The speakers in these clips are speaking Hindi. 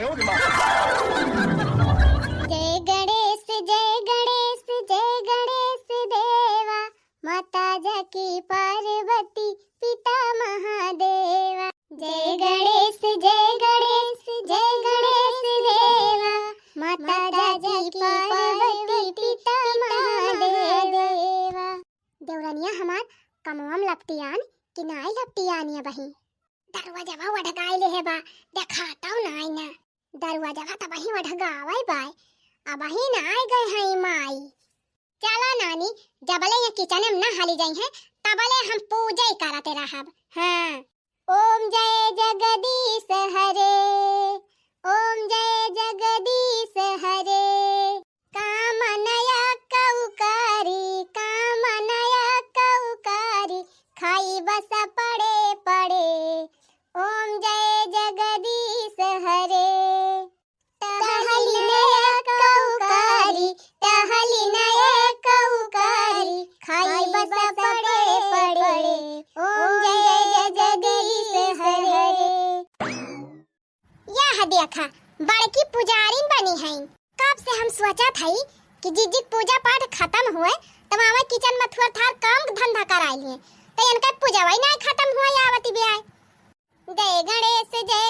जय गणेश जय गणेश जय गणेश देवा, माता जाकी पार्वती पिता महादेवा। जय गणेश जय गणेश जय गणेश देवा, माता जाकी पार्वती पिता महादेवा। देवरानिया हमार कमवम लपटियान कि नाई लपटियानिया बही दरवाजा बा वढगाइले है बा देखाताऊ नाई ना दरवाजा बा तबही वढगावई बाय अबही ना आए गए हैं माई। चला नानी जबले ये किचन में ना हाली जाई है तबले हम पूजा ही करते रहब। हां ओम जय जगदीश हरे, ओम जय जगदीश हरे, कामनया कौकारी कामनया कौकारी, खाई बस पड़े पड़े, ओम जय जगदीश हरे। टहली नया कौकारी टहली नया कौकारी, खाई बस पड़े पड़े, ओम जय जगदीश हरे। यह देखा बड़की पुजारी बनी है। कब से हम सोचा था कि जिजी पूजा पाठ खत्म हुए तब हमारे किचन में थोड़ा थार काम धंधा कराई लिए तो इनका पूजा वही नहीं खत्म हुआ यावती भी आए। जय गणेश जय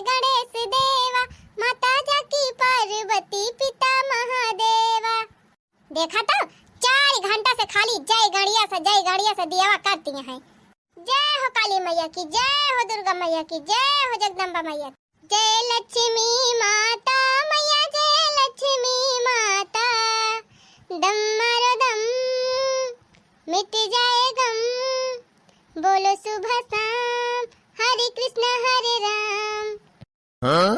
गणेश देवा, माता जाकी पार्वती पिता महादेवा। देखा तो 4 घंटा से खाली जय गणिया से दियावा करती हैं। जय हो काली मैया की, जय हो दुर्गा मैया की, जय हो जगदम्बा मैया, जय लक्ष्मी माता मैया, जय लक्ष्मी माता। दम मारो दम मिट जाए गम, बोलो सुबह शाम हरे कृष्ण हरे राम। हाँ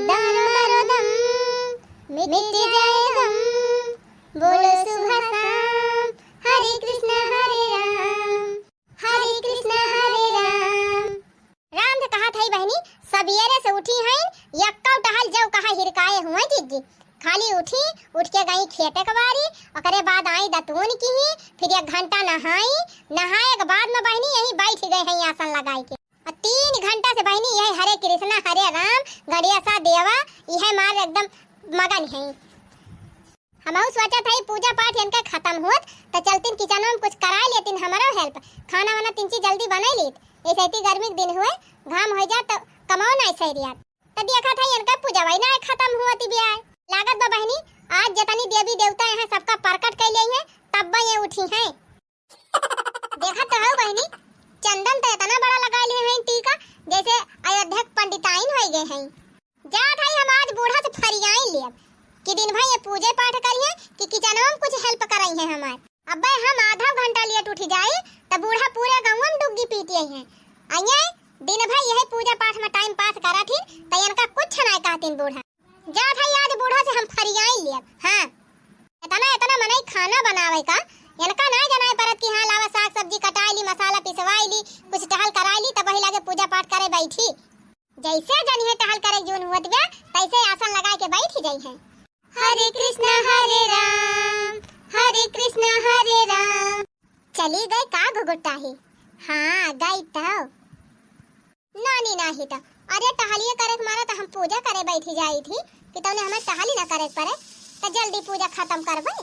दारो दम मिट जाए गम, बोलो सुबह शाम हरे कृष्ण हरे राम, हरे कृष्ण हरे राम। राम से कहा था बहनी सवेरे से उठी हैं यक्का टहल जाओ कहा हिरकाए हुए जीजी। खाली उठ के गई खेते कबारी ओकरे बाद आई दतून की ही, फिर 1 घंटा नहाए के बाद में बहनी यही बैठ गए हैं आसन लगाई के। 3 घंटा से बहनी यही हरे कृष्णा हरे राम गड़िया सा देवा यह मार एकदम मगन है। हम सोचा था पूजा पाठ इनका खत्म होत तो चलतीन किचन में कुछ करा लेतीन हमारा हेल्प, खाना वाना 3 चीज जल्दी बना लीत। ऐसे इतनी गर्मी के दिन हुए घाम हो जा तो कमाओ ना सही रिया तो देखा था इनका पूजा वही ना खत्म हुआ थी ब्याह लागत बा बहनी। आज जतनी देवी देवता हैं सबका प्रकट कर ले हैं तब ये उठी हैं। देखा तो है बहनी चंदन तो इतना बड़ा लगा लिए हैं टीका जैसे अयोध्या पंडिताइन हो गए हैं। जा भाई हम आज बूढ़ा से फरियाई लिए कि दिन भाई ये पूजे पाठ करिए कि किचन में कुछ हेल्प कराई है हमार। अब हम आधा घंटा लेट उठ जाए तो बूढ़ा पूरे गांव में डुग्गी पीती हैं। आइए दिन भाई यही पूजा पाठ में टाइम पास करा थी तो इनका कुछ नहीं कहतीन बूढ़ा। जा भाई आज बूढ़ा से हम फरियाई लिए। हां इतना मने खाना बनावे का इनका ना जनाए परत कि हां लावा साग सब्जी कटाई ली मसाला पिसवाई ली कुछ टहल कराई ली तब वही लगे पूजा पाठ करे बैठी। जैसे जनी है टहल करे जोन हुत गया तैसे आसन लगा के बैठ गई है। हरे कृष्ण हरे राम हरे कृष्ण हरे राम। चली गई का घुघुटा ही। हां गई तो नानी नाही तो अरे टहलिए करे मारा तो हम पूजा करे बैठी जाई थी कि तौने हमें टहली ना करे पड़े तो जल्दी पूजा खत्म करबे।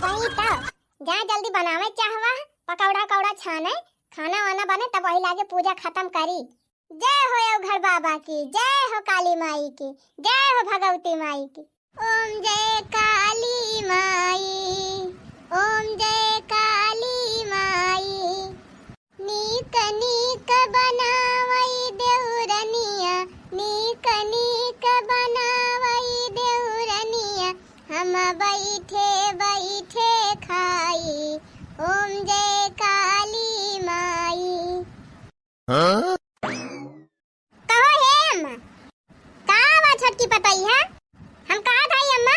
वही तो जा जल्दी बनावे चाहवा पकौड़ा कौड़ा छाने खाना वाना बने तब वही लागे पूजा खत्म करी। जय हो घर बाबा की, जय हो काली माई की, जय हो भगवती माई की। ओम जय काली माई, ओम जय काली माई, नीक नीक बनावई देउरनिया, नीक नीक बनावई देउरनिया, हम बैठे बैठे खाई, ओम जय काली माई। हाँ? कहो हे अम्मा का बात छोटकी पतई है। हम कहा था अम्मा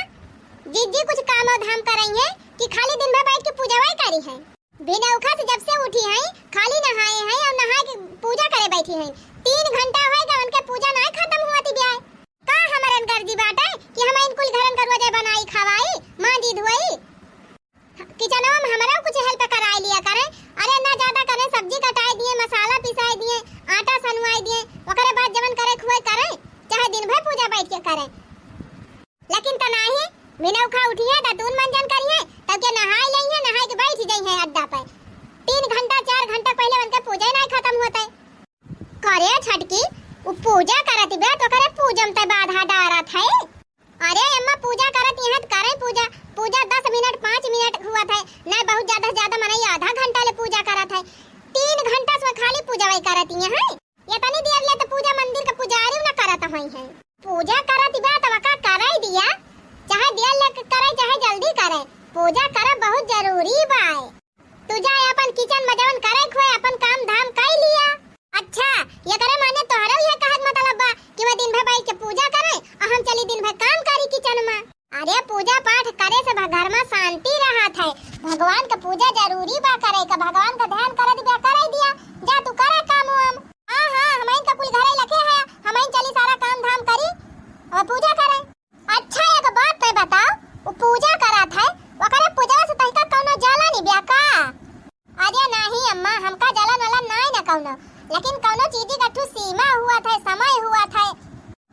जीजी कुछ काम और धाम कर रही है कि खाली दिन भर बैठ के पूजा वही करी है। बिना उखा से जब से उठी हैं खाली नहाए हैं और नहा के पूजा करे बैठी हैं। 3 घंटा होएगा उनके पूजा नहीं खत्म हुआ थी ब्याह का हमारन गर्दी बाटे कि हम इनकुल घरन करवा जाए बनाई खवाई मांदी धोई किचन में हमारा कुछ हेल्प कराई लिया करे। अरे ना ज्यादा करे सब्जी कटाई दिए मसाला पिसाई दिए आटा सनवाई दिए ओकरे बाद हुए करें, चाहे दिन भर पूजा बैठ के करें, लेकिन तनाही बिना उठा उठिए दतून मंजन करिए तब के नहाई लइए, नहाई के बैठ जाइए अड्डा पे। 3 घंटा 4 घंटा पहले उनके पूजा नहीं खत्म होता है। करे छटकी वो पूजा करत बे तो करे पूजम ते बाधा डारत है। अरे अम्मा पूजा करत यहाँ करे पूजा, पूजा 10 मिनट 5 मिनट हुआ था, नहीं बहुत ज्यादा से ज्यादा मने आधा घंटा ले पूजा करत है। 3 घंटा से खाली पूजा वही करत यहाँ है। ये तनी देर ले तो पूजा मंदिर का पुजारी ना करत होई है। पूजा करत बे तो का कराई दिया, चाहे देर ले करे चाहे जल्दी करे, पूजा करब बहुत जरूरी बा। तू जा अपन किचन में जवन करे खोए अपन काम धाम कर लिया। अच्छा ये करे माने तोहरा ये कहत मतलब बा कि मैं दिन भर बैठ के पूजा करे और हम चली दिन भर काम करी किचन में। अरे पूजा पाठ करे से घर में शांति रहत है। भगवान का पूजा जरूरी बा करे का, भगवान का ध्यान करे दिया करे दिया, जा तू करे काम हम। हां हां हमई का कुल घरे लखे है, हमई चली सारा काम धाम करी और पूजा करे। अच्छा एक बात मैं बताओ, वो पूजा करत है वो करे पूजा से तहिका कौनो जाला नहीं बिया का? अरे नहीं अम्मा हमका जलन वाला नहीं ना कौनो, लेकिन कौनो चीज का ठू सीमा हुआ था, समय हुआ था।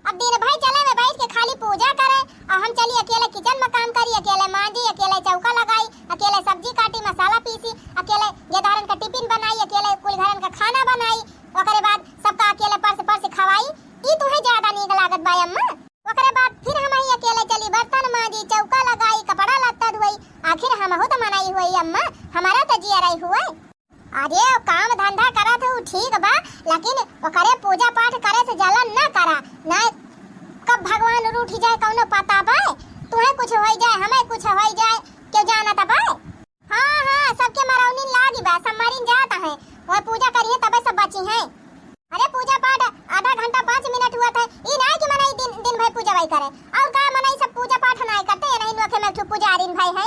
अब दिन भर चले में बैठ के खाली पूजा करे और हम चली अकेले किचन में काम करी, अकेले मांजी, अकेले चौका लगाई, अकेले सब्जी काटी, मसाला पीसी, अकेले गेदारन का टिफिन बनाई, अकेले कुल घरन का खाना बनाई, ओकरे बाद सबका अकेले परस खवाई। ई तुहे ज्यादा नीक लागत बा अम्मा। ओकरे बाद फिर हम ही अकेले चली बर्तन मांजी, चौका लगाई, कपड़ा लत्ता धोई, आखिर हम हो तो मनाई हुई अम्मा, हमारा तो जिया रही हुए। अरे काम धंधा करा तो ठीक बा, लेकिन ओकरे पूजा पाठ करे से जलन ना करा, ना कब भगवान रूठ जाए कौनो पता बा। तुहे कुछ होई जाए हमें कुछ होई जाए क्यों जाना तबा। हां हां सबके मरौनी लागी बा, सब मरिन जाता है, वो पूजा करिए तबे सब बची हैं। अरे पूजा पाठ आधा घंटा 5 मिनट हुआ था, ई नहीं कि मनाई दिन भर पूजा वही करे, और का मनाई सब पूजा पाठ नहीं करते, नहीं नोखे में ठू पुजारीन भाई है।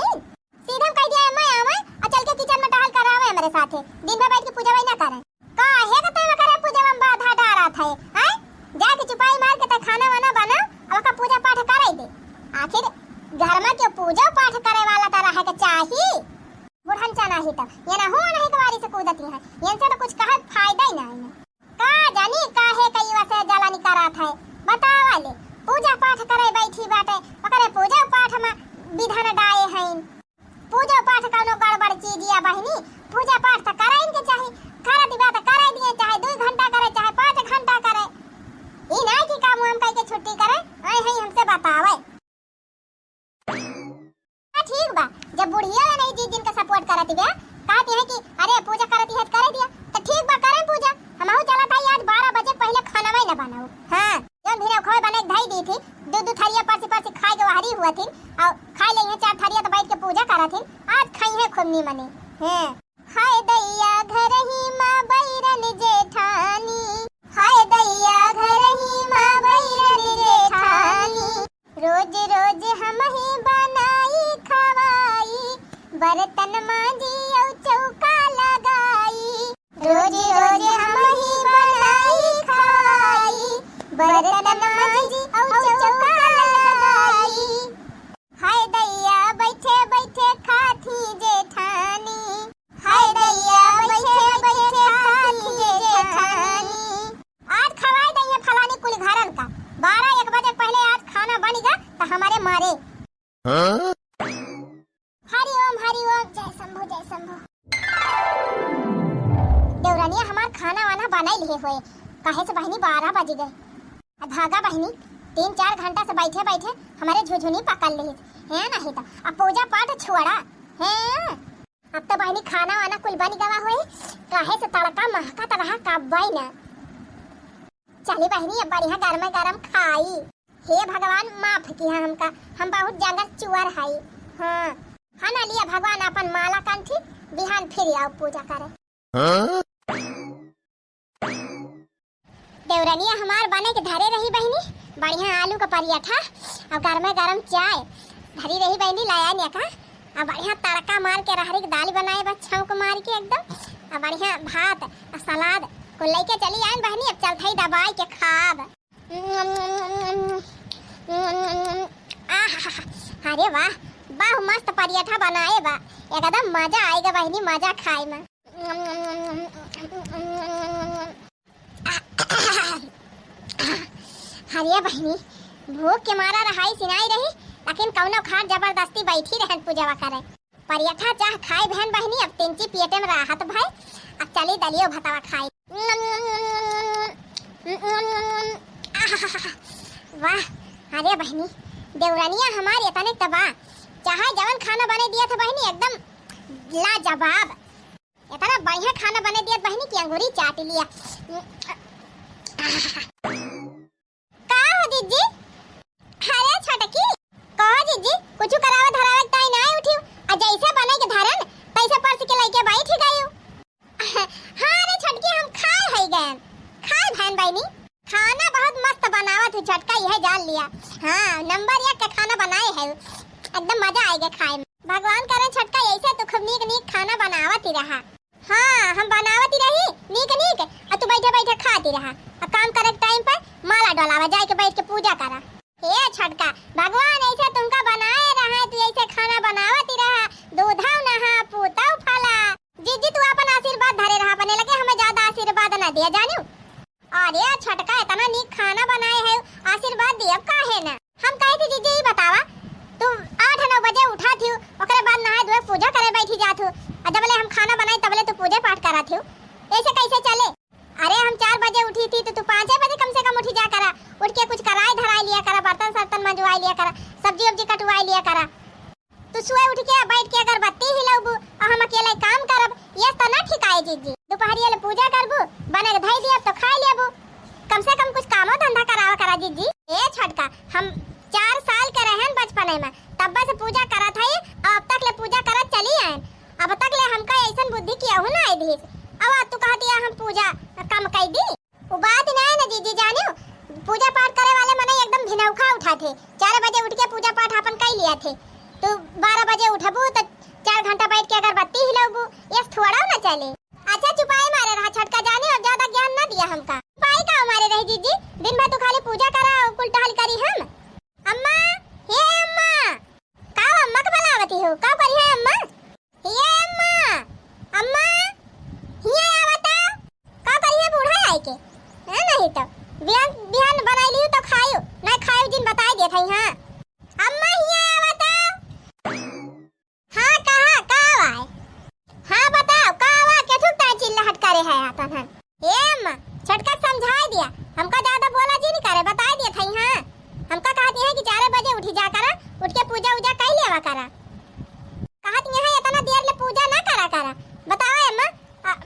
सीधा कह दिया मैं आवे और चल के किचन में टहल करावे मेरे साथे, दिन भर बैठ के पूजा वही ना करे। काहे का तय करे पूजा में बाधा डारा था है? जाके चुपाई मार के त खाना वाना बना और का पूजा पाठ कराई दे। आखिर घर में क्यों पूजा पाठ करे वाला त रहे के चाहिए, बुढ़न चना ही त ये ना हो नहीं कवारी से कूदती है, इनसे तो कुछ कहे फायदा ही नहीं है। का जानी काहे कई वसे जलानी करत है बतावा ले। पूजा पाठ करे बैठी बाटे ओकरे पूजा पाठ में विधान डाए हैं। पूजा पाठ कोनो गड़बड़ चीज या बहिनी, पूजा पाठ तो करे इनके चाहिए, खरा दिबा तो करे दिए, चाहे 2 घंटा करे चाहे 5 घंटा करे, ई नहीं कि काम हम कह के छुट्टी करे आई है हमसे बतावे। ठीक बा जब बुढ़िया नहीं जी जिनका सपोर्ट करती बे कहती है कि अरे पूजा करती है करे दिया तो ठीक बा करे पूजा। हमहु चला था आज 12 बजे पहले खाना ही ना बनाओ। हां जब धीरे खोए बने धई दी थी, 2 थरिया परसी खाए के वहरी हुआ थी और खा ले है 4 थरिया तो बैठ के पूजा करा थी। आज खाई है खुन्नी मने हैं। हाय दैया घर ही मां बैरन जेठानी, हाय दैया घर ही मां बैरन जेठानी, रोज रोज हम ही बनाई खवाई, बर्तन मांजी और चौका लगाई, रोज रोज हम ही बनाई खवाई, बर्तन मांजी और चौका लगाई। हाय दैया बैठे बैठे खाती जेठानी, हाय दैया बैठे बैठे खाती जेठानी। आज खवाई दैया फलानी कुल घरन का 12-1 बजे पहले आज खाना बनेगा तो हमारे मारे। हरि ओम जय शंभु। देवरानिया हमार खाना वाना बनाई लिए हुए काहे से बहनी 12 बज गए। भागा बहनी 3-4 घंटा से बैठे बैठे हमारे झुझुनी पकड़ ली है नहीं तो अब पूजा पाठ छोड़ा है। अब तो बहनी खाना वाना कुल बन गवा हुए काहे से तड़का महका तो रहा कब्बाई ना। चली बहनी अब बढ़िया गरम खाई। हे भगवान माफ किया हमका, हम बहुत ज्यादा चुअर है। हाँ हाँ ना लिया भगवान अपन माला कंठी बिहान फिर आओ पूजा करे। देवरानिया हमार बने के धरे रही बहनी बढ़िया आलू का पराठा और गरम चाय धरी रही बहनी लाया ने का और बढ़िया तड़का मार के रहरी की दाल बनाए बच्चों को मार के एकदम और बढ़िया भात और सलाद को लेके चली आए बहनी। अब चल थई दबाई के खाब। अरे वाह वाह मस्त पराठा बनाए बा, एकदम मजा आएगा बहनी मजा खाए में। हरिया बहनी भूख के मारा रहाई सिनाई रही, लेकिन कौनो खाट जबरदस्ती बैठी रहन पूजावा करे। परियठा चाह खाई बहन बहनी, अब तिंची पेटे में राहत भाई। अब चली दलियो भतावा खाई। वाह हरिया बहनी, देवरानिया हमारी इतने तबाह, चाहे जवन खाना बने दिया था बहनी एकदम लाजवाब। इतना बढ़िया खाना बने दिया बहनी की अंगूरी चाट लिया। का हो जीजी? अरे छटकी कहो जीजी, कुछ करावा धरावा ताई ना उठियो, आ जैसे बने के धरन पैसा पर्स के लेके बैठ गयो। हां रे छटकी, हम खाए है गए, खाए बहन बहनी। खाना बहुत मस्त बनावा तू झटका, यह जान लिया। हां नंबर 1 का खाना बनाए है, एकदम मजा आएगा खाए में। भगवान करे छटका ऐसे तो खूब नीक नीक खाना बनावत ही रहा। हाँ हम बनावत ही रही नीक नीक, और तू बैठे बैठे खाती रहा। और काम करे टाइम पर माला डोलावा, जाए के बैठ के पूजा करा। हे छटका भगवान ऐसे तुमका बनाए रहा, तू ऐसे खाना बनावत ही रहा। दूधाव नहा पूताव फला। जीजी तू अपन आशीर्वाद धरे रहा, अपने लगे हमें ज्यादा आशीर्वाद ना दिया जानू। अरे छटका इतना नीक खाना बनाए है, आशीर्वाद दिया काहे ना। हम कहे थे जीजी ही बतावा, तू 8-9 बजे उठा थी, ओकरे बाद नहाए धोए पूजा करे बैठी जात हो, और जबले हम खाना बनाई तबले तो पूजा पाठ करा थी। ऐसे कैसे चले? अरे हम 4 बजे उठी थी तो तू 5 बजे कम से कम उठी जा करा। उठ के कुछ कराई धराई लिया करा, बर्तन सर्तन मंजवाई लिया करा, सब्जी वब्जी कटवाई लिया करा। तू सुबह उठ के बैठ के अगरबत्ती हिलाबू और हम अकेले काम करब, ये तो ना ठीक आए जीजी। दोपहरिया ले पूजा करबू, बने धई लिया तो खा लेबू, कम से कम कुछ कामो धंधा करावा करा जीजी। ए छटका हम 4 साल के रहन बचपने में, तब से पूजा करत है, अब तक ले पूजा करत चली आए। अब तक ले हमका ऐसन बुद्धि किया हो ना आई दी। अब तू कह दिया हम पूजा कम कई दी, वो बात ना है ना जीजी जानियो। पूजा पाठ करे वाले मने एकदम भिनौखा उठा थे, 4 बजे उठ के पूजा पाठ अपन कई लिया थे। तू 12 बजे उठबू तो 4 घंटा बैठ के अगरबत्ती हिलाबू, ये थोड़ा ना चले। अच्छा चुपाई मारे रहा छटका जाने, और ज्यादा ज्ञान ना दिया हमका। चुपाई का मारे रही जीजी, दिन भर तू खाली पूजा करा कुल टहल करी हम। अम्मा हे अम्मा, का अम्मा के बुलावती हो, का करी है अम्मा? ये अम्मा अम्मा ये आवता, का करी है बूढ़ा आई के? है नहीं तो बिहान बिहान बनाई लियो तो खायो, ना खायो दिन बताई दे थई। हां अम्मा ये आवता। हां कहा का आए? हां बताओ का आवा, के ठुकता चिल्लाहट करे है आपन। हे अम्मा छटका समझाई दिया, हमका ज्यादा बोला जी नहीं करे, बताई दे थई। हां हमका कहती है कि 4 बजे उठी जा करा, उठ के पूजा उजा कर लेवा करा। कहती है इतना देर ले पूजा ना करा करा। बताओ अम्मा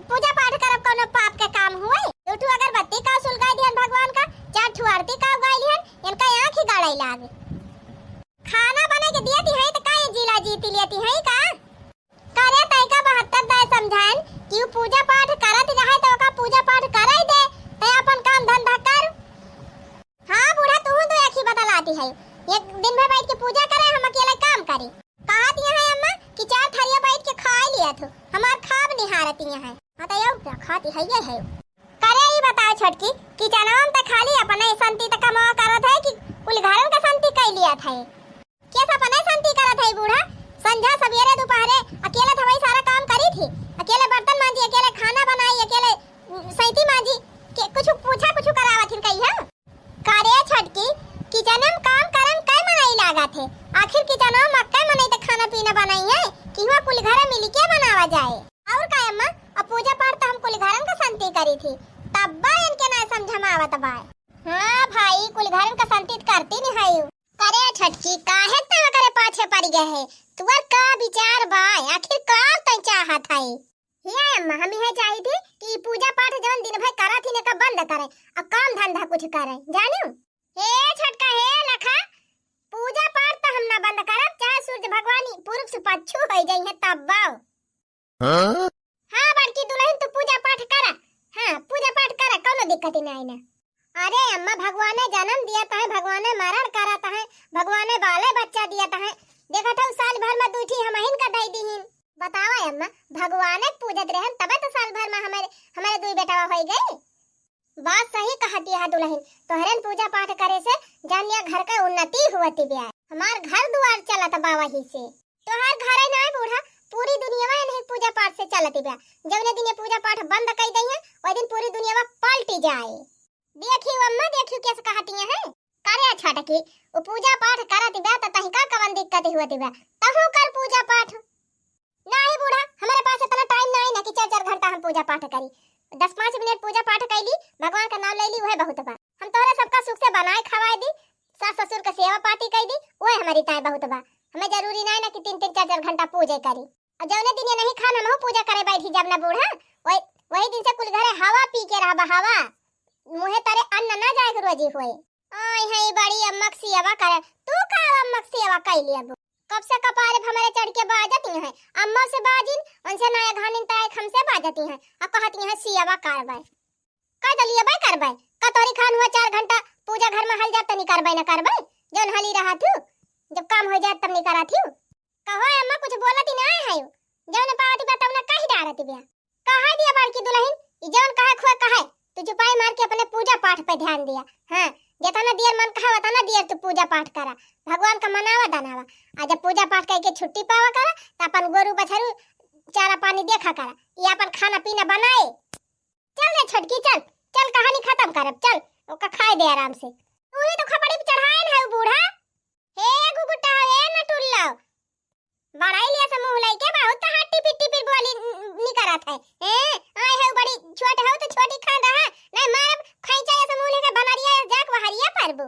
पूजा पाठ करब कोनो पाप के काम हुए? उठू अगरबत्ती का सुलगाई दिहन भगवान का, 4 ठू आरती का उगाई लिहन, इनका आंख ही गाड़ाई लागे। खाना बने के दियती है तो काहे जिला जीती लेती है का? करे तई का 72 दाय समझान कि पूजा पाठ करत रहे तो का पूजा पाठ कराई दे, ते अपन काम धंधा कर। हां बूढ़ा तू तो एक ही बतलाती है, एक दिन में बैठ के पूजा करे, हम अकेले काम करी। कहती है अम्मा कि 4 थालियां बैठ के खा लिया थो, हमार खाब निहारती है। हां तो यो खाती है ये है। करे ही बताओ छटकी कि चनाम त खाली अपने संति त कमा करत है कि कुल घरन का संति कई लिया था। कैसा अपने संति करत है बूढ़ा? संध्या सवेरे दोपहरे अकेले थवई सारा काम करी थी, अकेले बर्तन मांजी, अकेले खाना बनाई, अकेले सैती मांजी, के कुछ पूछा कुछ करावत हिन कई है। करे छटकी किचनम काम करन कई मनाई लागा थे, आखिर किचनम मक्का मनाई त खाना पीना बनाई है कि हुआ कुल घर मिल के बनावा जाए। और का अम्मा अब पूजा पाठ तो हम कुल घरन का संति करी थी, तब बा इनके ना समझमावत बा। हां भाई कुल घरन का संति करती नहीं है। करे छटकी काहे त करे पाछे पड़ गए है, तुअर का विचार बा, आखिर का तई चाहत है? ये अम्मा हम यह चाही थी कि पूजा पाठ जवन दिन भर करा थी ने का बंद करे, अब काम धंधा कुछ करे जानू। हे छटका हे लखा, पूजा पाठ तो हम ना बंद करब, चाहे सूर्य भगवान पूर्व से पश्चिम हो जाई है तब बाओ। हां बड़की दुल्हन तू पूजा पाठ करा, हां पूजा पाठ करा, कोनो दिक्कत नहीं ना। अरे अम्मा भगवान ने जन्म दिया था, भगवान ने मरण कराता है, भगवान ने बाले बच्चा दिया था, देखा था साल भर में दूठी हमहिन का दई दीहिन। बतावा अम्मा भगवान ने पूजत रहन तबे तो साल भर में हमारे 2 बेटा हो गए। बात सही कहती है दुल्हन, तोहरन पूजा पाठ करे से जान लिया घर का उन्नति हुआती ब्याह, हमार घर दुआर चलत बावा ही से। तोहर घर ही नहीं बूढ़ा, पूरी दुनिया में नहीं पूजा पाठ से चलती ब्याह, जब दिन पूजा पाठ बंद कर दई है, ओइ दिन पूरी दुनिया में पलटी जाए। देखियो अम्मा देखियो कैसे कहती हैं। करे छटकी ओ पूजा पाठ करत बे त तही का कवन दिक्कत हुआ बे तहु कर पूजा पाठ नहीं बूढ़ा हमारे पास इतना टाइम नहीं ना कि 4-4 घंटा हम पूजा पाठ करी 10-5 मिनट पूजा पाठ कैली भगवान का नाम ले ली वह बहुत बा हम तोहरा सबका सुख से बनाए खवाए दी सास ससुर का सेवा पाती कर दी वह हमारी ताए बहुत बा हमें जरूरी नहीं ना कि 3-3 4-4 घंटा पूजा करी और जौने दिन ये नहीं खाना हम पूजा करे बैठी जब ना बूढ़ा वही दिन से कुल घरे हवा पी के रहबा हवा मुहे तारे अन्न ना जाए रोजी होए आई है बड़ी अम्मक सेवा करे तू का अम्मक सेवा कैली अब कब से कपारे हमारे चढ़ के बाजती हैं अम्मा से बाजिन उनसे नया घानिन ताए हमसे बाजती हैं और कहती हैं सेवा करबै का दलिए भाई करबै कतोरी खान हुआ 4 घंटा पूजा घर में हल जात नहीं करबै ना करबै जौन हली रहा थू जब काम हो जात तब नहीं करा थू कहो अम्मा कुछ बोलती ना है जौन पावती बा तब ना कही डारती बे कहा दिया बड़की दुल्हन ई जौन कहे खोए कहे तू चुपाई मार के अपने पूजा पाठ पे ध्यान दिया हां जितना देर मन कहा उतना देर तू पूजा पाठ करा भगवान का मनावा दनावा आज जब पूजा पाठ करके छुट्टी पावा करा त अपन गोरु बछरू चारा पानी देखा करा ये अपन खाना पीना बनाए चल रे छटकी चल चल कहानी खत्म करब चल ओका खाए दे आराम से तू ही तो खपड़ी पे चढ़ाए है बूढ़ा हे गुगुटा हे नटुल्ला बड़ाई लिया से मुंह लई के बहुत हट्टी पिट्टी फिर बोली नी करत है आए है बड़ी छोट है तो छोटी खा रहा नहीं मारब खैचा से मुंह लेके बनरिया जाक बहरिया परबो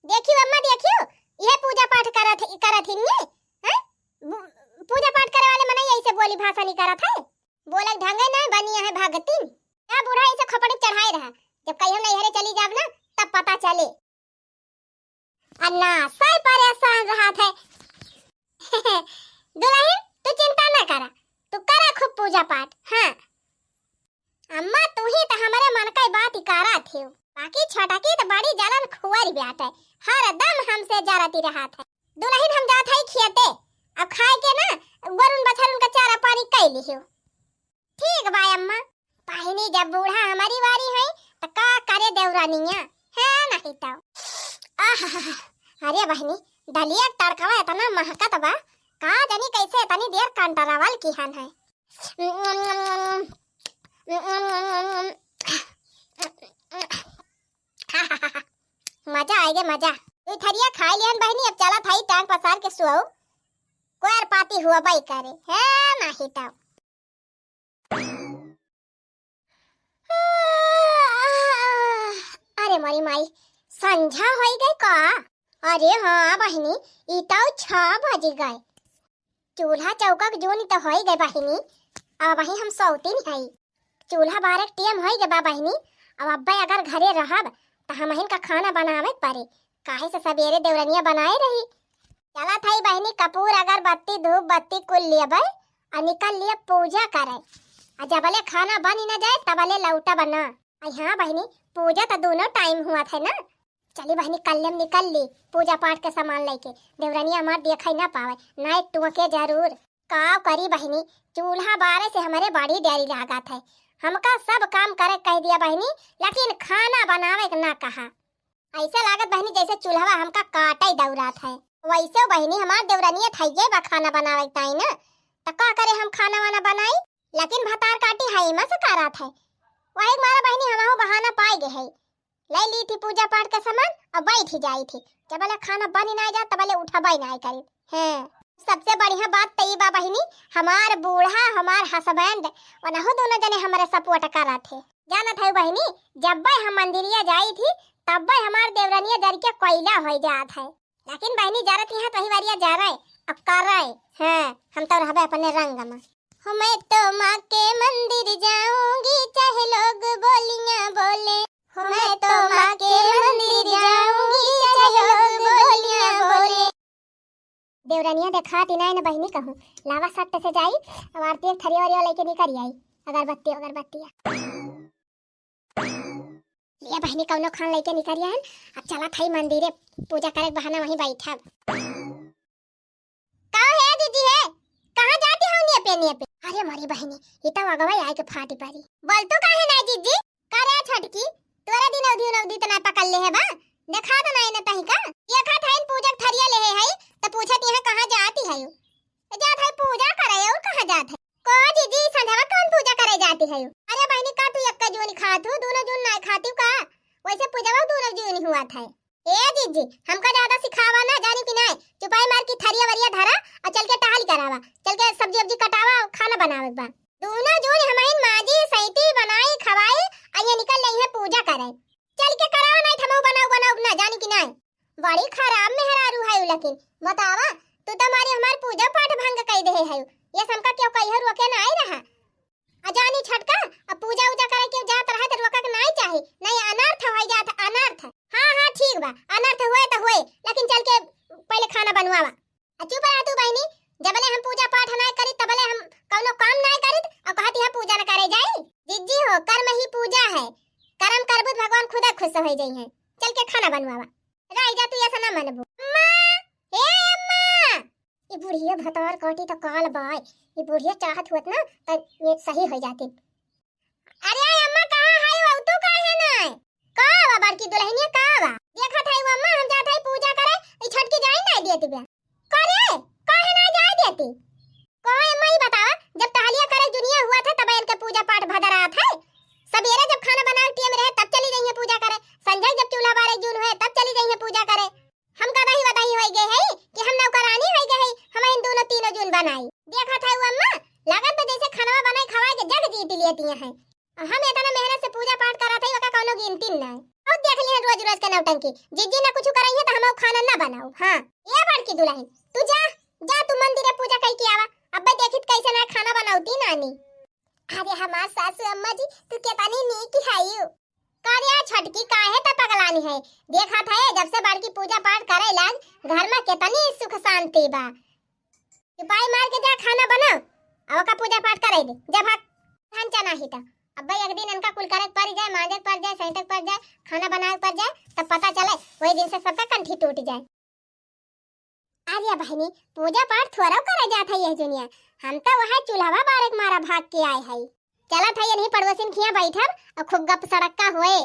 देखियो अम्मा देखियो ये पूजा पाठ करत हिन्ने हैं पूजा पाठ करे वाले मने ऐसे बोली भाषा नहीं करत है बोलक ढंगे नहीं बनिया है भगतिन या बूढ़ा ऐसे खपड़ी चढ़ाए रहा जब कहीं हम नैहरे चली जाब ना तब पता चले अन्ना साई परेशान रहा था दुल्हन तू चिंता ना करा तू करा खूब पूजा पाठ हां अम्मा तू ही तो हमारे मन का बात ही करा थी बाकी छोटा की तो बड़ी जलन खुआरी बैठ है हर दम हमसे जरती रहा था दुल्हन हम जात है खेते अब खाए के ना वरुण बछरुन का चारा पानी कई लियो ठीक बा अम्मा पाहिनी जब बूढ़ा हमारी वारी है तो का करे देवरानिया है नहीं तो अरे बहनी दलिया तड़कावा इतना महकत बा का जानी कैसे इतनी देर कंटरावल की हन है मजा आएगा मजा तू थरिया खा लियन बहनी अब चला थाई टांग पसार के सुओ कोर पाती हुआ बाई करे है नहीं तो अरे मरी माई संझा होई गई का अरे हाँ बहनी इताऊ 6 बज गए चूल्हा चौका जोनी तो होई गई बहनी अब वही हम सौतीन है चूल्हा बारह टेम होई गए बहनी अब अब्बा अगर घरे रहब तो हमहिन का खाना बनावे पड़े काहे से सवेरे देवरनिया बनाए रही चला थाई बहनी कपूर अगरबत्ती धूप बत्ती कुल लेबै और निकल लिए पूजा करे और जबले खाना बन ही न जाए तबले लौटा बना हाँ बहनी पूजा तो दोनों टाइम हुआ था ना चली बहनी कल्लम निकल ली पूजा पाठ के सामान लेके देवरनिया हमार देखा ना पावे नाइट टुके जरूर काव करी बहनी चूल्हा बारे से हमारे बड़ी डेरी लागत है हमका सब काम करे कह दिया बहनी लेकिन खाना बनावे ना कहा ऐसा लागत बहनी जैसे चूल्हा हमका काटे दौरात है वैसे बहनी हमार देवरनिया थाइए बा खाना बनावे ताई ना तो का करे हम खाना वाना बनाई लेकिन भतार काटी है मस करात है वही मारा बहनी हमारो बहाना पाए गए है ले ली थी पूजा पाठ का सामान और बैठ ही जाई थी जब वाला खाना बन ना जा तब वाले उठबाई ना करी है सबसे बढ़िया बात तई बा बहनी हमार बूढ़ा हमार हस्बैंड वनहो दोनों जने हमारे सपोर्ट करा थे जाना था बहनी जब हम मंदिरिया जाई थी तब हमार देवरनिया जर के कोयला हो जात है लेकिन बहनी जरत यहाँ कहीं बारिया जा रहे अब कर रहे हैं हम तो रहबे अपने रंग में मैं तो माँ के मंदिर जाऊंगी चाहे लोग बोलियां बोले मैं तो माँ के मंदिर जाऊंगी चाहे लोग बोलियां बोले देवरनिया दिखाती ना बहनी कहूँ लावा सट्ट से जाई अब आरती थरी वरी लेके निकल आई अगरबत्ती ये बहनी कौनो खान लेके निकल आई अब चला थाई मंदिरे पूजा करे बहाना वहीं बैठा का है दीदी है कहां जाती हो निये पे अरे मारी बहनी ये तो अगवाई आए के फाटी पारी बोल तो काहे ना जीजी करे छटकी तोरा दिन अवधि तना पकड़ ले है बा देखा तो नहीं ना तही का ये खा थाइन पूजा थरिया ले है तो पूछत यहां कहां जाती है जात है पूजा करे और कहां जात है को जीजी संध्या कौन पूजा करे जाती है अरे बहनी का तू एक जोनी खातू दोनों जोन ना खाती का वैसे पूजा दोनों जून हुआ था। ए जीजी हमका ज्यादा सिखावा ना, जानी कि नहीं, चुपाई मार की थरिया वरिया धरा और चल के टहल करावा, चल के सब्जी वब्जी कटावा और खाना बनावे बा। दोनों जून हमारी माजी सैती बनाई खवाई और ये निकल रही है पूजा करे, चल के करावा नहीं थमऊ बनाऊ ना, जानी कि नहीं। बड़ी खराब मेहरारू है लेकिन बतावा तू तो हमारी पूजा पाठ भंग कर दे है, ये समका क्यों कहियो रोके ना आई रहा अजानी छटका। अब पूजा उजा करे के जात रहा तो रोका के नहीं चाहे, नहीं अनर्थ हो जात अनर्थ। हां ठीक बा, अनर्थ हुए तो हुए, लेकिन चल के पहले खाना बनवावा। चुप रह तू बहनी, जबले हम पूजा पाठ ना करी तबले हम कौनो काम ना करी और कहती है पूजा न करे जाई। जिज्जी हो कर्म ही पूजा है, कर्म करबुत भगवान खुद खुश हो जाई है। चल के खाना बनवावा, रह जा तू ऐसा ना मनबू। अम्मा हे अम्मा, ये बुढ़िया भतवार काटी तो काल बाय, ये बुढ़िया चाहत होत ना तो ये सही हो जाती। अरे अम्मा कहां है वो, तू काहे ना का बा बड़की दुल्हनिया का बा देखा था वो अम्मा, हम जात है पूजा करे, ई छठ की जाई नहीं देती बे करे, काहे ना जाई देती कोई अम्मा ही बतावा। जब टहलिया करे दुनिया हुआ था तब इनके पूजा पाठ भदरा था, सवेरे जब खाना बनाए टीम रहे तब चली गई है पूजा करे, संजय जब चूल्हा बारे जून हुए तब चली गई है पूजा करे। हम कदा ही बताई होई गए है कि हम नौकरानी होई गए है, हम इन दोनों तीनों जून बनाई। देखा था वो अम्मा लगन तो जैसे खाना बनाई खवाए के जग जीत लेती हैं। हम इतना मेहनत से पूजा पाठ करा था, ओका कोनो गिनती ना और देख लिया रोज रोज के नौटंकी, जिज्जी ना कुछ करई है तो हम खाना ना बनाओ। हां ये बड़की दुल्हन तू जा जा, तू मंदिर में पूजा कई के आवा, अब्बे देखित कैसे ना खाना बनाउती नानी। अरे हमार सासू अम्मा जी तू केतनी नीक हाईयो, कार्या छटकी काहे त पगलानी है। देखा था जब से बड़की पूजा पाठ करे लाग घर में केतनी सुख शांति बा। चुपाई मार के जा खाना बनाओ और का पूजा पाठ करे दे, जब हक चना ही था अब भाई एक दिन इनका कुल करे पड़ जाए, मांजे पड़ जाए, सैंतक पड़ जाए, खाना बनाए पड़ जाए, तब पता चले वही दिन से सबका कंठी टूट जाए। अरे बहनी पूजा पाठ थोड़ा करे जात है ये दुनिया, हम तो वहां चूल्हा बारेक मारा भाग के आए है। चला था ये नहीं पड़ोसिन खिया बैठब और खूब गप सड़क्का हुए,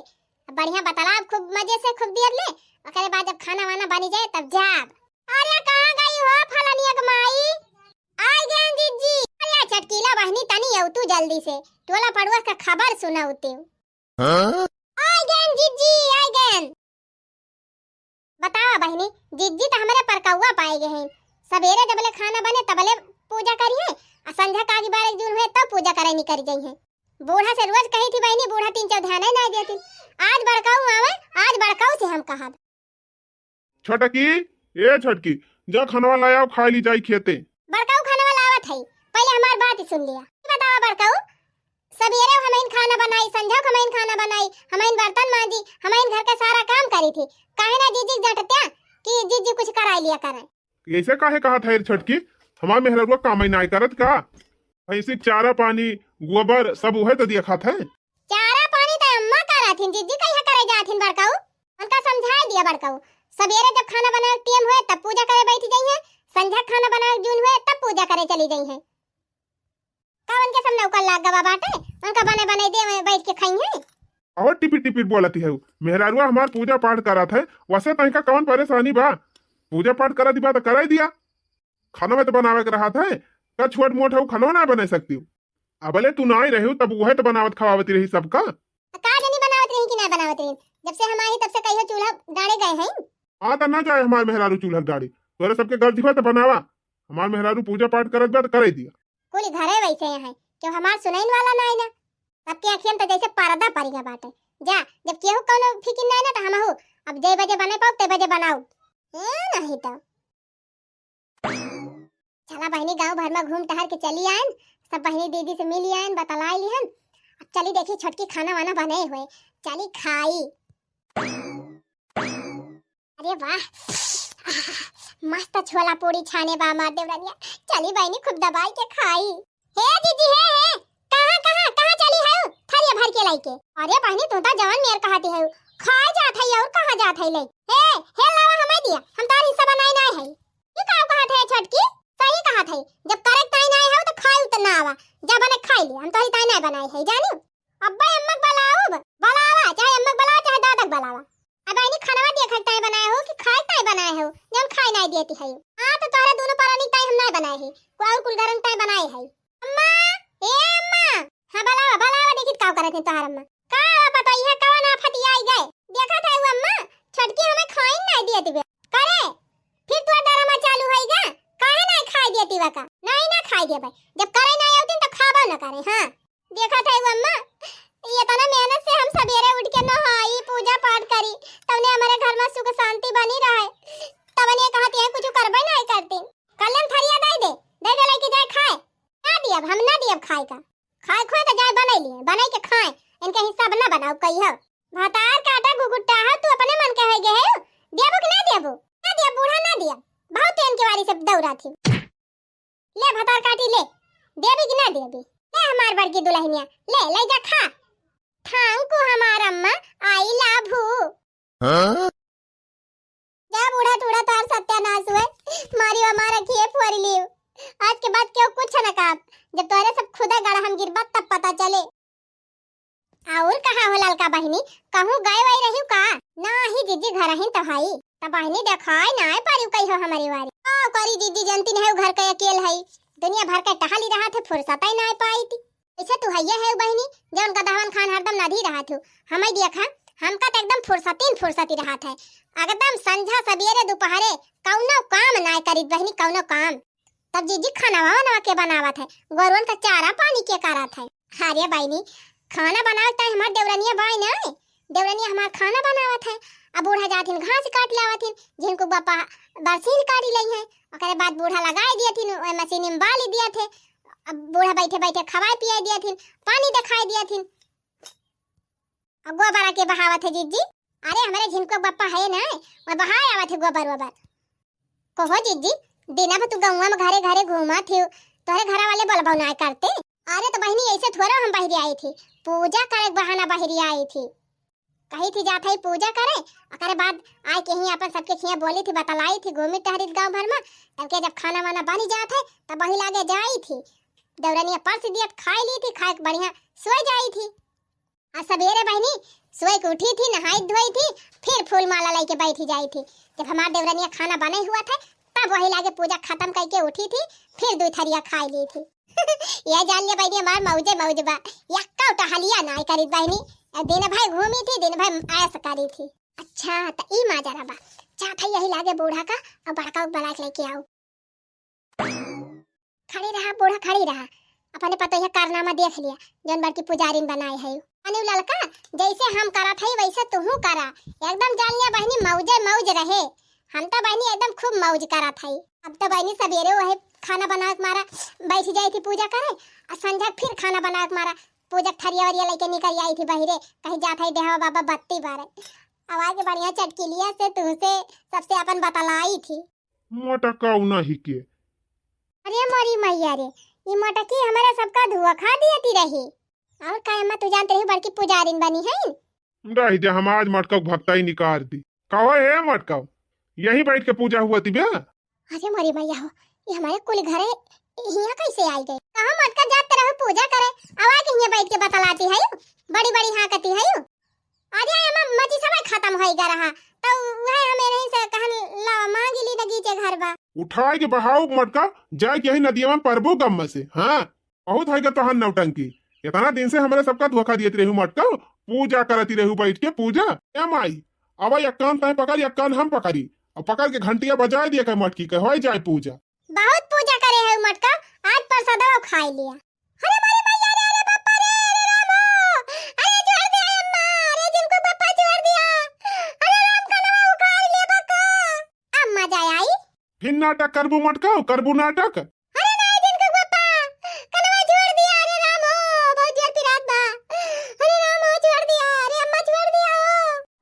बढ़िया बतलाब खूब मजे से खूब देर ले, ओकरे बाद जब खाना वाना बनी जाए तब जाब। अरे कहां गई हो फलनिया के माई, आई गए जीजी। अरे चटकीला बहनी तनी आउ तू जल्दी से, टोला पड़ोस का खबर सुनाउते। हां आई गए जीजी आई गए। बताओ बहनी, जिज्जी तो हमारे परकौआ पाए गए हैं, सवेरे जबले खाना बने तबले पूजा करी है, और संध्या का 12 जून हुए तब पूजा करे नहीं करी गई है। बूढ़ा से रोज कही थी बहनी, बूढ़ा 3 ध्यान ही नहीं देती, आज बड़काऊ आवे, आज बड़काऊ से हम कहा। छटकी ए छटकी जा खाना लाया खा ली जाई खेते। बड़काऊ खाना लावत है, पहले हमार बात ही सुन लिया। बताओ बड़काऊ, सवेरे हमें खाना बनाई, संध्या हमें खाना बनाई, हमें बर्तन मांजी, हमें घर का सारा काम करी थी, काहे ना जीजी जटत्या कि जीजी कुछ करा लिया करे। ऐसे काहे कहा था छटकी, हमार मेहररुआ काम नहीं करत का, ऐसे चारा पानी गोबर सब उहे तो दिया खात है। चारा पानी तो अम्मा कराथिन, जीजी कहिया करे जाथिन बड़काऊ, उनका समझा दिया बड़काऊ। सवेरे जब खाना बनाए टाइम हुए तब पूजा करे बैठ गई है, संध्या खाना बनाए जून हुए तब पूजा करे चली गई है। कावन के सब नौकर लाग गवा बाटे, उनका बने बने दे में बैठ के खाई है। और टिपी टिपी बोलती है मेहरारुआ हमार पूजा पाठ करा था, वैसे तहीं का कौन परेशानी बा, पूजा पाठ करा दी बा तो करा दिया, खाना में तो बनावे के रहा था, का छोट मोट है खाना ना बना सकती हूँ, अबले तू ना ही रही तब वह तो बनावत खवावती रही सबका। का जनी बनावत रही कि ना बनावत रही, जब से हम आई तब से कहियो चूल्हा डाले गए हैं। हां तो ना जाए हमार मेहरारू चूल्हा गाड़ी, तोरे सबके घर दिखा तो बनावा, हमार मेहरारू पूजा पाठ करत बा तो करे दिया। कुल घरे वैसे हैं क्यों हमार सुनाइन वाला ना है ना, सबके अखियन तो जैसे पर्दा पड़ गया बाटे। जा जब केहू कोनो फिकिर ना ना तो हम हो, अब जे बजे बने पाओ ते बजे बनाओ नहीं तो। चला बहनी गांव भर में घूम टहर के चली आयन, सब बहनी दीदी से मिली आयन, बतलाई लिहन, अब चली देखी छोटकी खाना वाना बने हुए, चली खाई। अरे वाह मस्त छोला पूरी छाने बा मार देवरानिया, चली बहनी खुद दबाई के खाई। हे दीदी हे कहां चली है थरिया भर के लाइके। अरे बहनी तू तो जवान मेर कहती है, खाए जात है और कहां जात है ले, हे लावा हमें दिया, हम तार हिस्सा बनाई ना है। ये का कहत है छटकी, सही कहत है, जब करे ताई ना है तो खाए त ना आवा, जब बने खाई ले, हम तोरी ताई ना बनाई है जानी। अब्बा अम्मा बुलावा चाहे अम्मा बुलावा चाहे दादा बुलावा, अब बहनी खाना देखत ताई बनाए हो कि खाए ताई बनाए हो, जब खाई नहीं देती है। हां तो तोरे दोनों परानी ताई हम नहीं बनाए है, कोई कुल घरन ताई बनाए है। अम्मा ए अम्मा, हां बुलावा देखित का करत है तोहर अम्मा, का पता है कौन आफत आई गए, देखा था वो अम्मा खाई देबे, जब करे ना आवतिन तो खाबो न करे। हां देखा था अम्मा, ये तना मेहनत से हम सवेरे उठ के नहाई पूजा पाठ करी, तबने हमारे घर में सुख शांति बनी रहे। तबने कहती है कुछ करबे नहीं करती, कलम थरिया दे लेके जाए खाए ना दियब, हम ना दियब खाए का। खाए खोए तो जाए बनाई लिए, बनाई के खाए, इनके हिस्सा बना बनाओ कहियो। भातार काटा गुगुट्टा है, तू अपने मन के है गे है, देबो कि ना देबो? ना दियब बूढ़ा ना दियब, बहुत तेन के वारी से दौड़ा थी। ले भातार काटी ले, देबी कि ना देबी? ले हमार बड़की दुल्हनिया, ले जा खा। थैंक यू हमार अम्मा, आई लव यू। जा बूढ़ा थोड़ा तार सत्यानाश हुए, मारी हमारा किए फोर लियो। आज के बाद क्यों कुछ न कहा, जब तोरे सब खुदा गड़ा हम गिरबा तब पता चले। और कहा हो ललका बहिनी, कहूं गए वही रही का? ना ही जीजी घर ही तो हाई, तब बहिनी देखाई ना पारी कही हो हमारी वारी। ओ करी जीजी जानती नहीं घर के अकेल है, दुनिया भर के टहली रहा थे, फुर्सत ही ना पाई थी। ऐसे तू हैया है बहिनी, जौन गदहवन खान हरदम नदी रहा थू, हमें देखा हमका तो एकदम फुर्सती रहा था, एकदम संझा सवेरे दोपहरे कौनो काम ना करी बहिनी, कौनो काम। तब जीजी खाना वाना के बनावत है, गोरवन का चारा पानी के करत है। अरे बहिनी खाना बनावत है हमार देवरनिया बाई ना, देवरनिया हमार खाना बनावत है। अब बूढ़ा जाथिन घास काट लावथिन, जिनको बापा बरसीन काटी लई है, ओकरे बाद बूढ़ा लगाई दियथिन, ओए मशीन में बाली दिया थे। अब बूढ़ा बैठे बैठे खवाई पियाई दियथिन, पानी दिखाई दियथिन, अब गोबर के बहावत है जीजी। अरे हमारे जिनको बापा है ना, वो बहाए आवत है गोबर। कहो जीजी दिना भर तू गौवा में घरे घरे घूमा थी, तोरे घर वाले बोलबो ना करते। अरे तो बहनी ऐसे थोड़ा हम बहरी आई थी, पूजा करे बहाना बहरी आई थी, कही थी जात है पूजा करे। ओकरे बाद आए के ही अपन सबके खिया बोली थी, बतलाई थी, घूमी टहरी गांव भर में। तब के जब खाना वाना बनी जात है तब वही लागे जाई थी, दौरनिया परस दियत खाई ली थी, खाए बढ़िया सोई जाई थी। आज सवेरे बहनी सोई के उठी थी, नहाई धोई थी, फिर फूल माला लेके बैठी जाई थी। जब हमार देवरनिया खाना बने हुआ था तब वही लागे पूजा खत्म करके उठी थी, फिर दो थरिया खाई ली थी। ये जान लिया बहनी हमार मौज बा, यक्का टहलिया ना करी बहनी, दिन भाई घूमी थी, दिन भाई ऐस करी थी। अच्छा त ई माजरा बा, चाहत यही लागे बूढ़ा का और बड़का बना के लेके आओ। खड़ी रहा बूढ़ा, खड़ी रहा, अपने पता यह कारनामा देख लिया जौन बड़की पुजारीन बनाए है। अनु ललका जैसे हम करा थे वैसे तू करा, एकदम जान लिया बहनी मौज रहे। हम तो बहनी एकदम खूब मौज करा था। अब तो बहनी सवेरे वही खाना बना के मारा बैठ जाई थी पूजा करे, और संझा फिर खाना बना के मारा पूजा थरिया वरिया लेके निकल आई थी बहिरे, कहीं जात है देहवा बाबा बत्ती बारे। आवाज बढ़िया चटकी लिया से तुझसे सबसे अपन बतलाई थी। मोटा काउना ही के अरे मोरी मैया रे, ये मोटकी हमारा सबका धुआ खा दियती रही। और कायमा तू जानते रही बड़की पुजारिन बनी है। रही जे हम आज मटका भक्ता ही निकाल दी। कहो है मटका यही बैठ के पूजा हुआ थी बे। अरे मोरी मैया हो, ये हमारे कुल घरे यहाँ कैसे आई गई? कहाँ मटका जाते रहो पूजा करे, आवाज के यहाँ बैठ के बतलाती है, बड़ी हाँ कहती है। अरे अम्मा मची समय खत्म होई गा रहा, तो वह हमें नहीं से कहन ला मांगी ली नगी के घर बा। उठाए के बहाओ मटका जाए के यही नदिया में परबो गम से। हाँ बहुत है के तोहन नौटंकी, इतना दिन से हमारे सबका धोखा दियत रहू, मटका पूजा करती रहू बैठ के पूजा। ए माई अब यक्कान तय पकड़, यक्कान हम पकड़ी, और पकड़ के घंटिया बजाए दिया के मटकी के हो जाए पूजा। बहुत पूजा करे है मटका, आज प्रसादवा खाई लिया। अरे मोरी मैया रे, अरे बापा रे, अरे रामो, अरे जोड़ दे अम्मा, अरे जिनको बापा जोड़ दिया, अरे राम का नाम उखाड़ ले बका। अब मजा आई, फिर नाटक करबू मटका, करबू नाटक। अरे नहीं जिनको बापा कनवा जोड़ दिया, अरे रामो बहुत जोर पिरात बा, अरे रामो जोड़ दिया, अरे अम्मा जोड़ दिया हो।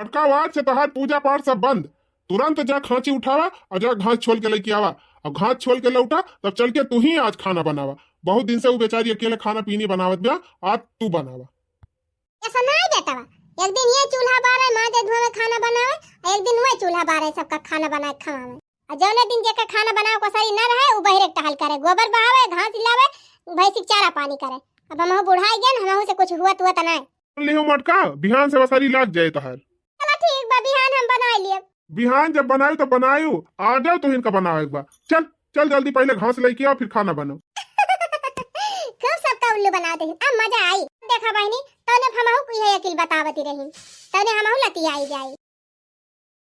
मटका आज से तहार पूजा पाठ सब बंद, तुरंत जा खांची उठावा और जा घास छोल के लेके आवा, और घास छोल के लौटा तब चल के तू ही आज खाना बनावा। बहुत दिन से वो बेचारी अकेले खाना पीनी बनावत बिया, आज तू बनावा। ऐसा नहीं बेटावा, एक दिन ये चूल्हा बारे माँ जे धुआं में खाना बनावे, और एक दिन वही चूल्हा बारे सबका खाना बना के खवावे। और जौने दिन जेका खाना बनावे को सही न रहे वो बहिरे टहल करे, गोबर बहावे, घास हिलावे, भैंसी चारा पानी करे। अब हम बुढ़ाई गए, हमहू से कुछ हुआ तो नहीं। लिहो मटका बिहान से वसारी लाग जाए तहार। चलो ठीक बा, बिहान हम बना लिए। बिहान जब बनायु तो बनायु, आ जाओ तो इनका बनाओ एक बार। चल चल जल्दी पहले घास लेके आओ फिर खाना बनाओ। खूब सबका उल्लू बनाते हैं, अब मजा आई। देखा बहनी तौने हमहू यही अकिल बतावती रही, तौने हमहू लती आई जाई।